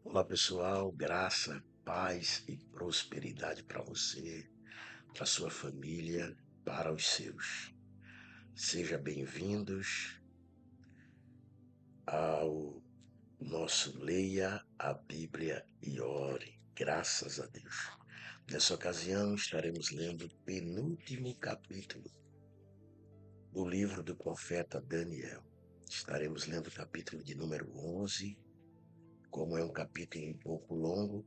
Olá pessoal, graça, paz e prosperidade para você, para sua família, para os seus. Sejam bem-vindos ao nosso Leia a Bíblia e Ore. Graças a Deus. Nessa ocasião estaremos lendo o penúltimo capítulo do livro do profeta Daniel. Estaremos lendo o capítulo de número 11. Como é um capítulo um pouco longo,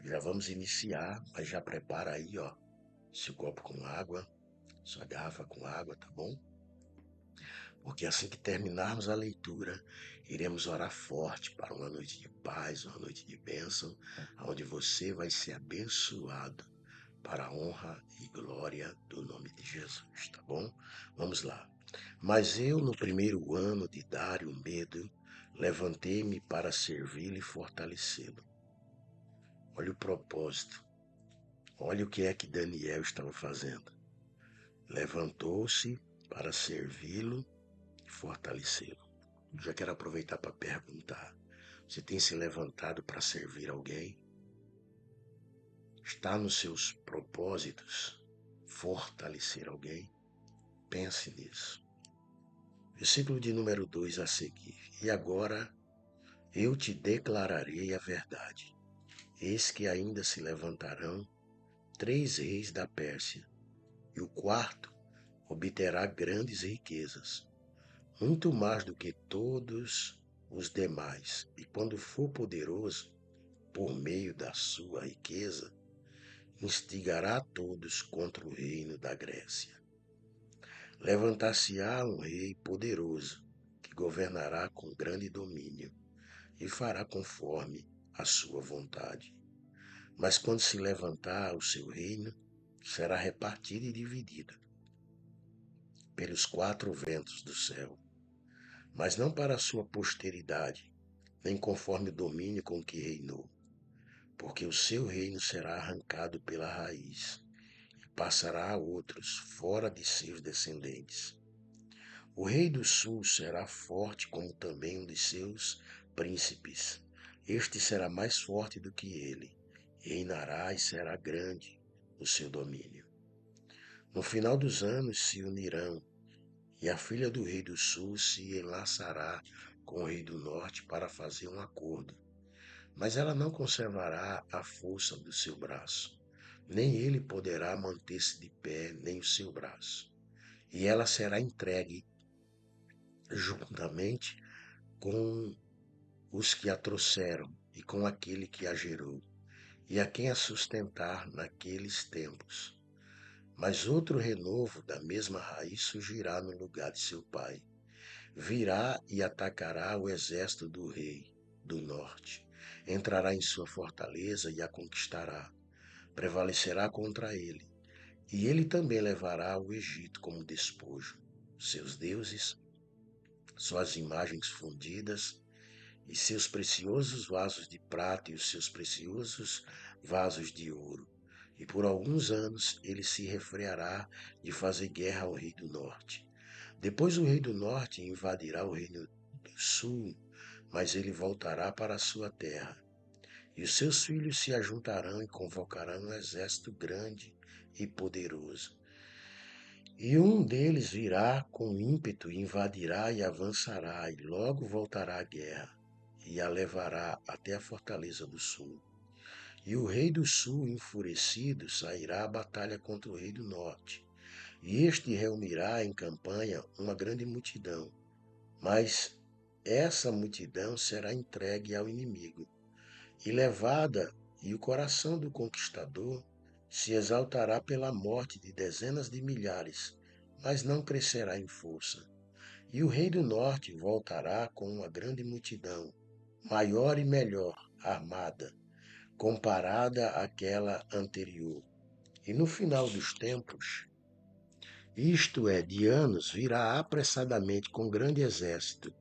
já vamos iniciar, mas já prepara aí, ó, seu copo com água, sua garrafa com água, tá bom? Porque assim que terminarmos a leitura, iremos orar forte para uma noite de paz, uma noite de bênção, onde você vai ser abençoado para a honra e glória do nome de Jesus, tá bom? Vamos lá. Mas eu, no primeiro ano de Dário Medo, levantei-me para servi-lo e fortalecê-lo. Olha o propósito. Olha o que é que Daniel estava fazendo. Levantou-se para servi-lo e fortalecê-lo. Já quero aproveitar para perguntar: você tem se levantado para servir alguém? Está nos seus propósitos fortalecer alguém? Pense nisso. Versículo de número 2 a seguir. E agora eu te declararei a verdade. Eis que ainda se levantarão 3 reis da Pérsia, e o quarto obterá grandes riquezas, muito mais do que todos os demais, e quando for poderoso, por meio da sua riqueza, instigará todos contra o reino da Grécia. Levantar-se-á um rei poderoso, que governará com grande domínio, e fará conforme a sua vontade. Mas quando se levantar o seu reino, será repartido e dividido pelos 4 ventos do céu, mas não para a sua posteridade, nem conforme o domínio com que reinou, porque o seu reino será arrancado pela raiz e passará a outros fora de seus descendentes. O rei do sul será forte como também um de seus príncipes. Este será mais forte do que ele, e reinará e será grande o seu domínio. No final dos anos se unirão, e a filha do rei do sul se enlaçará com o rei do norte para fazer um acordo. Mas ela não conservará a força do seu braço, nem ele poderá manter-se de pé, nem o seu braço. E ela será entregue juntamente com os que a trouxeram e com aquele que a gerou, e a quem a sustentar naqueles tempos. Mas outro renovo da mesma raiz surgirá no lugar de seu pai. Virá e atacará o exército do rei do norte. Entrará em sua fortaleza e a conquistará. Prevalecerá contra ele. E ele também levará o Egito como despojo, seus deuses, suas imagens fundidas e seus preciosos vasos de prata e os seus preciosos vasos de ouro. E por alguns anos ele se refreará de fazer guerra ao rei do norte. Depois o rei do norte invadirá o reino do sul, mas ele voltará para a sua terra. E os seus filhos se ajuntarão e convocarão um exército grande e poderoso. E um deles virá com ímpeto, invadirá e avançará, e logo voltará à guerra, e a levará até a fortaleza do sul. E o rei do sul, enfurecido, sairá à batalha contra o rei do norte. E este reunirá em campanha uma grande multidão, mas essa multidão será entregue ao inimigo e levada, e o coração do conquistador se exaltará pela morte de dezenas de milhares, mas não crescerá em força. E o rei do norte voltará com uma grande multidão, maior e melhor armada, comparada àquela anterior. E no final dos tempos, isto é, de anos, virá apressadamente com grande exército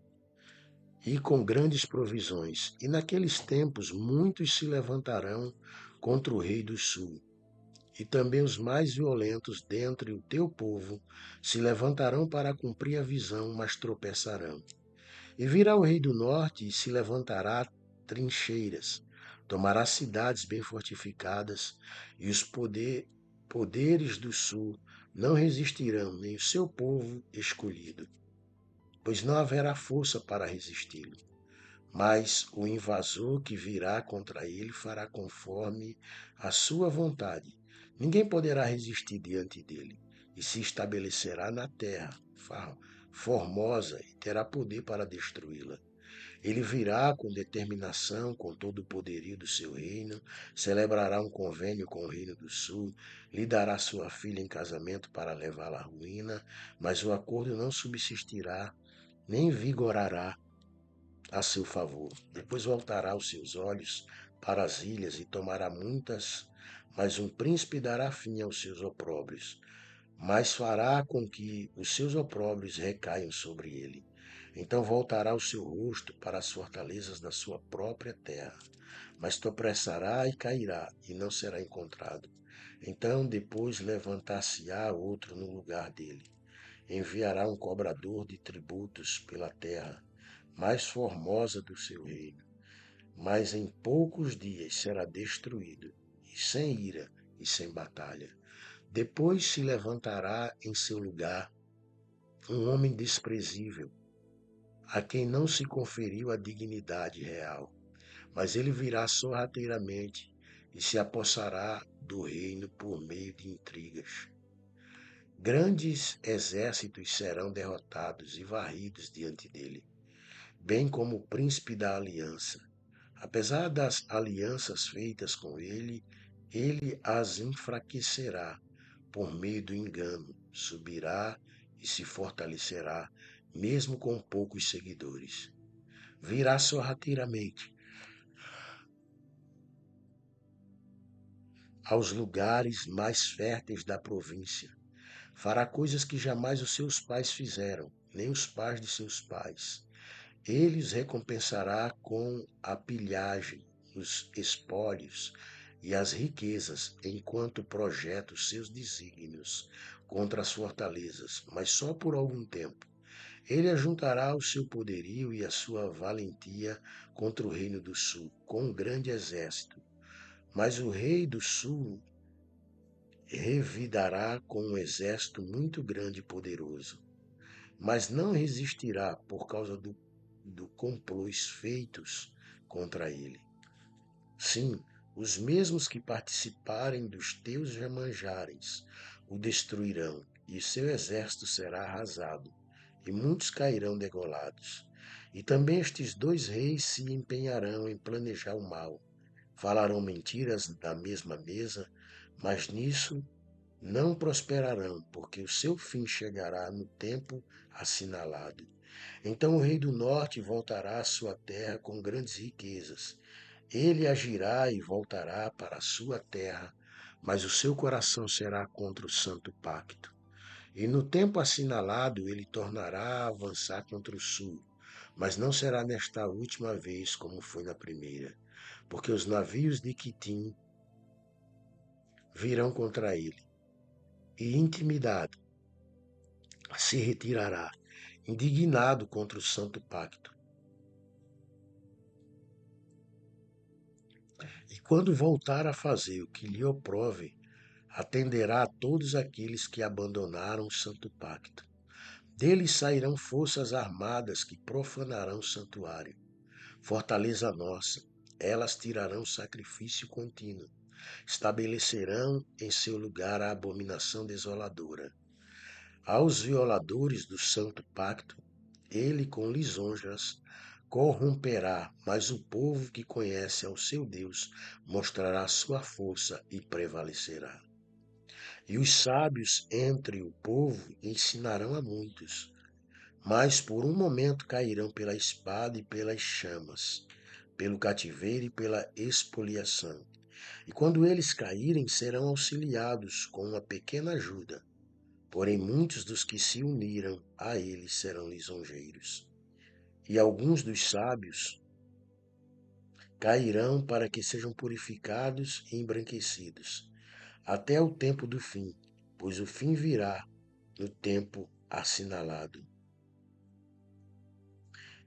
e com grandes provisões. E naqueles tempos muitos se levantarão contra o rei do sul. E também os mais violentos dentre o teu povo se levantarão para cumprir a visão, mas tropeçarão. E virá o rei do norte e se levantará trincheiras, tomará cidades bem fortificadas, e os poderes do sul não resistirão, nem o seu povo escolhido, pois não haverá força para resisti-lo. Mas o invasor que virá contra ele fará conforme a sua vontade. Ninguém poderá resistir diante dele, e se estabelecerá na terra formosa e terá poder para destruí-la. Ele virá com determinação, com todo o poderio do seu reino, celebrará um convênio com o reino do sul, lhe dará sua filha em casamento para levá-la à ruína, mas o acordo não subsistirá, nem vigorará a seu favor. Depois voltará os seus olhos para as ilhas e tomará muitas, mas um príncipe dará fim aos seus opróbrios, mas fará com que os seus opróbrios recaiam sobre ele. Então voltará o seu rosto para as fortalezas da sua própria terra, mas tropeçará e cairá, e não será encontrado. Então depois levantar-se-á outro no lugar dele. Enviará um cobrador de tributos pela terra, mais formosa do seu reino, mas em poucos dias será destruído, e sem ira e sem batalha. Depois se levantará em seu lugar um homem desprezível, a quem não se conferiu a dignidade real, mas ele virá sorrateiramente e se apossará do reino por meio de intrigas. Grandes exércitos serão derrotados e varridos diante dele, bem como o príncipe da aliança. Apesar das alianças feitas com ele, ele as enfraquecerá por meio do engano, subirá e se fortalecerá, mesmo com poucos seguidores. Virá sorrateiramente aos lugares mais férteis da província. Fará coisas que jamais os seus pais fizeram, nem os pais de seus pais. Ele os recompensará com a pilhagem, os espólios e as riquezas, enquanto projeta os seus desígnios contra as fortalezas, mas só por algum tempo. Ele ajuntará o seu poderio e a sua valentia contra o reino do sul, com um grande exército. Mas o rei do sul revidará com um exército muito grande e poderoso, mas não resistirá por causa do complôs feitos contra ele. Sim, os mesmos que participarem dos teus remanjares o destruirão, e seu exército será arrasado, e muitos cairão degolados. E também estes dois reis se empenharão em planejar o mal. Falarão mentiras da mesma mesa, mas nisso não prosperarão, porque o seu fim chegará no tempo assinalado. Então o rei do norte voltará à sua terra com grandes riquezas. Ele agirá e voltará para a sua terra, mas o seu coração será contra o santo pacto. E no tempo assinalado ele tornará a avançar contra o sul, mas não será nesta última vez como foi na primeira, porque os navios de Quitim virão contra ele, e intimidado se retirará, indignado contra o santo pacto. E quando voltar a fazer o que lhe aprove, atenderá a todos aqueles que abandonaram o santo pacto. Deles sairão forças armadas que profanarão o santuário. Fortaleza nossa, elas tirarão sacrifício contínuo. Estabelecerão em seu lugar a abominação desoladora. Aos violadores do santo pacto, ele com lisonjas corromperá, mas o povo que conhece ao seu Deus mostrará sua força e prevalecerá. E os sábios entre o povo ensinarão a muitos, mas por um momento cairão pela espada e pelas chamas, pelo cativeiro e pela expoliação. E quando eles caírem, serão auxiliados com uma pequena ajuda. Porém, muitos dos que se uniram a eles serão lisonjeiros. E alguns dos sábios cairão para que sejam purificados e embranquecidos, até o tempo do fim, pois o fim virá no tempo assinalado.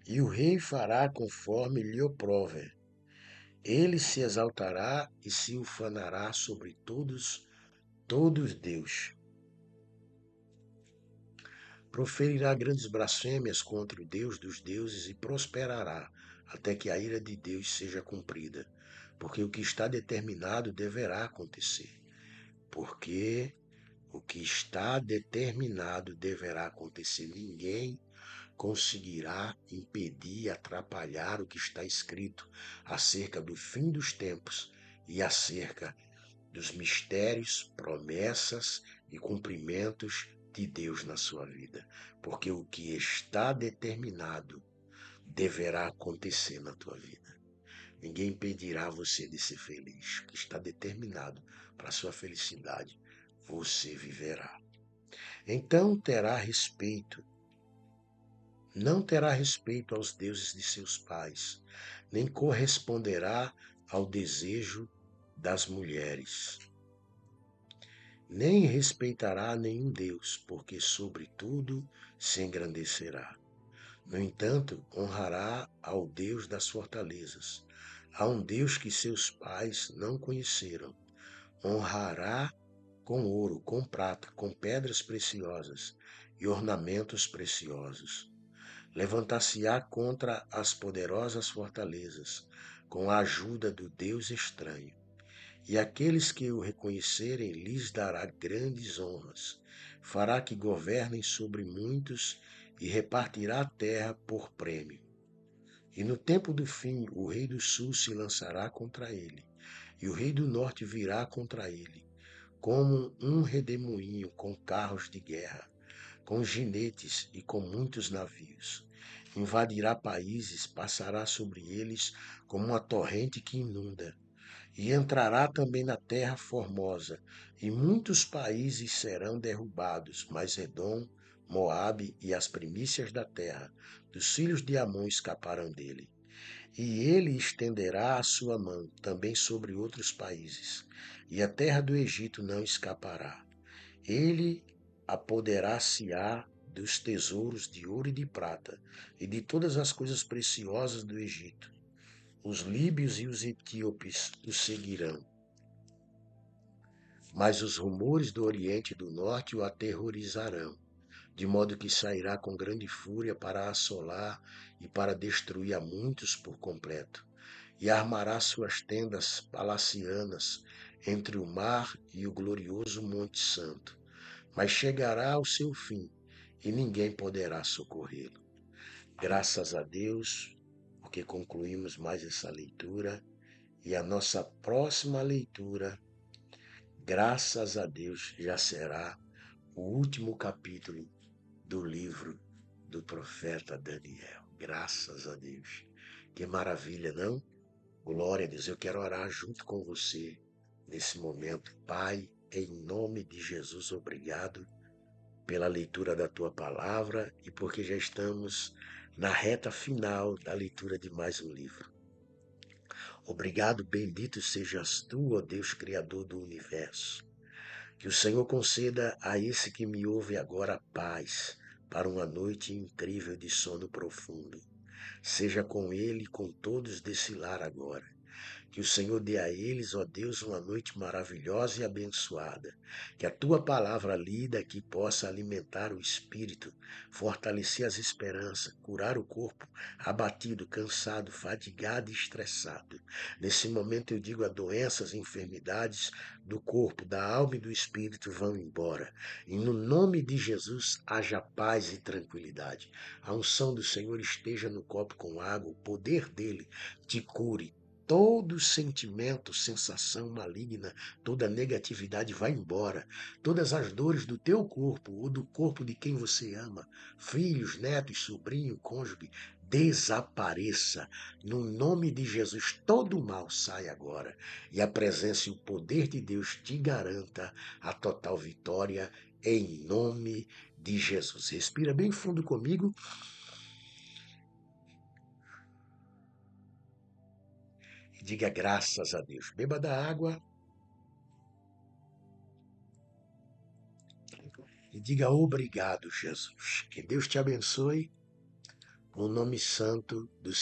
E o rei fará conforme lhe oprove, Ele se exaltará e se ufanará sobre todos Deus. Proferirá grandes blasfêmias contra o Deus dos deuses e prosperará, até que a ira de Deus seja cumprida. Porque o que está determinado deverá acontecer. Porque o que está determinado deverá acontecer. Ninguém conseguirá impedir, atrapalhar o que está escrito acerca do fim dos tempos e acerca dos mistérios, promessas e cumprimentos de Deus na sua vida. Porque o que está determinado deverá acontecer na tua vida. Ninguém impedirá você de ser feliz. O que está determinado para a sua felicidade, você viverá. Então não terá respeito aos deuses de seus pais, nem corresponderá ao desejo das mulheres, nem respeitará nenhum Deus, porque sobre tudo se engrandecerá. No entanto, honrará ao Deus das fortalezas, a um Deus que seus pais não conheceram. Honrará com ouro, com prata, com pedras preciosas e ornamentos preciosos. Levantar-se-á contra as poderosas fortalezas, com a ajuda do Deus estranho. E aqueles que o reconhecerem lhes dará grandes honras. Fará que governem sobre muitos e repartirá a terra por prêmio. E no tempo do fim, o rei do sul se lançará contra ele, e o rei do norte virá contra ele, como um redemoinho com carros de guerra, com ginetes e com muitos navios. Invadirá países, passará sobre eles como uma torrente que inunda. E entrará também na terra formosa, e muitos países serão derrubados, mas Edom, Moabe e as primícias da terra, dos filhos de Amon escaparão dele. E ele estenderá a sua mão também sobre outros países, e a terra do Egito não escapará. Ele apoderar-se-á dos tesouros de ouro e de prata, e de todas as coisas preciosas do Egito. Os líbios e os etíopes o seguirão. Mas os rumores do Oriente e do Norte o aterrorizarão, de modo que sairá com grande fúria para assolar e para destruir a muitos por completo. E armará suas tendas palacianas entre o mar e o glorioso Monte Santo. Mas chegará ao seu fim, e ninguém poderá socorrê-lo. Graças a Deus, porque concluímos mais essa leitura, e a nossa próxima leitura, graças a Deus, já será o último capítulo do livro do profeta Daniel. Graças a Deus. Que maravilha, não? Glória a Deus. Eu quero orar junto com você nesse momento. Pai, em nome de Jesus, obrigado pela leitura da tua palavra e porque já estamos na reta final da leitura de mais um livro. Obrigado, bendito sejas tu, ó Deus Criador do universo. Que o Senhor conceda a esse que me ouve agora paz para uma noite incrível de sono profundo. Seja com ele e com todos desse lar agora. Que o Senhor dê a eles, ó Deus, uma noite maravilhosa e abençoada. Que a tua palavra lida aqui possa alimentar o espírito, fortalecer as esperanças, curar o corpo abatido, cansado, fadigado e estressado. Nesse momento eu digo a doenças e enfermidades do corpo, da alma e do espírito vão embora. E no nome de Jesus haja paz e tranquilidade. A unção do Senhor esteja no copo com água, o poder dele te cure. Todo sentimento, sensação maligna, toda negatividade vai embora. Todas as dores do teu corpo ou do corpo de quem você ama, filhos, netos, sobrinho, cônjuge, desapareça. No nome de Jesus, todo mal sai agora. E a presença e o poder de Deus te garanta a total vitória em nome de Jesus. Respira bem fundo comigo. E diga graças a Deus. Beba da água e diga obrigado, Jesus. Que Deus te abençoe no nome santo do